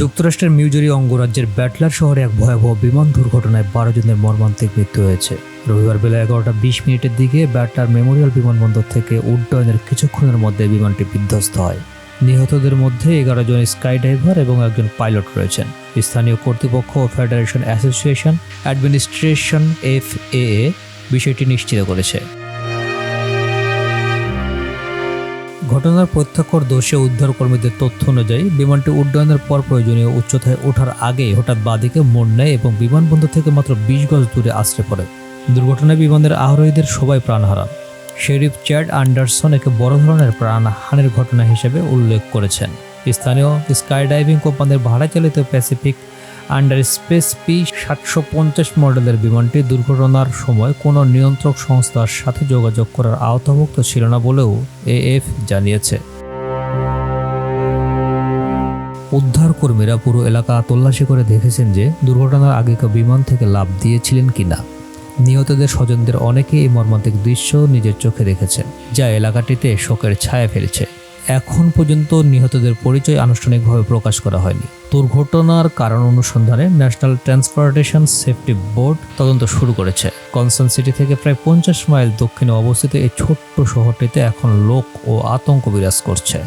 যুক্তরাষ্ট্রের মিউজরি অঙ্গরাজ্যের ব্যাটলার শহরে এক ভয়াবহ বিমান দুর্ঘটনায় 12 জনের মর্মান্তিক মৃত্যু হয়েছে। রবিবার বেলা 11টা 20 মিনিটের দিকে ব্যাটলার মেমোরিয়াল বিমানবন্দর থেকে উড্ডয়নের কিছুক্ষণের মধ্যে বিমানটি বিধ্বস্ত হয়। নিহতদের মধ্যে 11 জন স্কাই ডাইভার এবং একজন পাইলট রয়েছেন। স্থানীয় কর্তৃপক্ষ ও ফেডারেশন অ্যাসোসিয়েশন অ্যাডমিনিস্ট্রেশন FAA বিষয়টি নিশ্চিত করেছে। ঘটনার প্রত্যক্ষদর্শী উদ্ধারকর্মীদের তথ্য অনুযায়ী বিমানটি উড্ডয়নের পর প্রয়োজনীয় উচ্চতায় ওঠার আগেই হঠাৎ বাঁদিকে মোড় নেয় এবং বিমানবন্দর থেকে মাত্র 20 গজ দূরে আছড়ে পড়ে। দুর্ঘটনায় বিমানের আরোহীদের সবাই প্রাণ হারান। শেরিফ চ্যাড অ্যান্ডারসন একে বড় ধরনের প্রাণহানির ঘটনা হিসেবে উল্লেখ করেছেন। স্থানীয় স্কাইডাইভিং কোম্পানির ভাড়া চালিত প্যাসিফিক আন্ডারস্পেস P-750 মডেলের বিমানটি দুর্ঘটনার সময় কোনো নিয়ন্ত্রক সংস্থার সাথে যোগাযোগ করার আওতাভুক্ত ছিল না বলেও AF জানিয়েছে। উদ্ধারকর্মীরা পুরো এলাকা তল্লাশি করে দেখেছেন যে দুর্ঘটনার আগে কেউ বিমান থেকে লাফ দিয়েছিলেন কিনা। নিহতদের স্বজনদের অনেকেই এই মর্মান্তিক দৃশ্য নিজের চোখে দেখেছেন, যা এলাকাটিতে শোকের ছায়া ফেলেছে। এখন পর্যন্ত নিহতদের পরিচয় আনুষ্ঠানিকভাবে প্রকাশ করা হয়নি। দুর্ঘটনার কারণ অনুসন্ধানে ন্যাশনাল ট্রান্সপোর্টেশন সেফটি বোর্ড তদন্ত শুরু করেছে। কনসার্ন সিটি থেকে প্রায় 50 মাইল দক্ষিণে অবস্থিত এই ছোট্ট শহরটিতে এখন লোক ও আতঙ্ক বিরাজ করছে।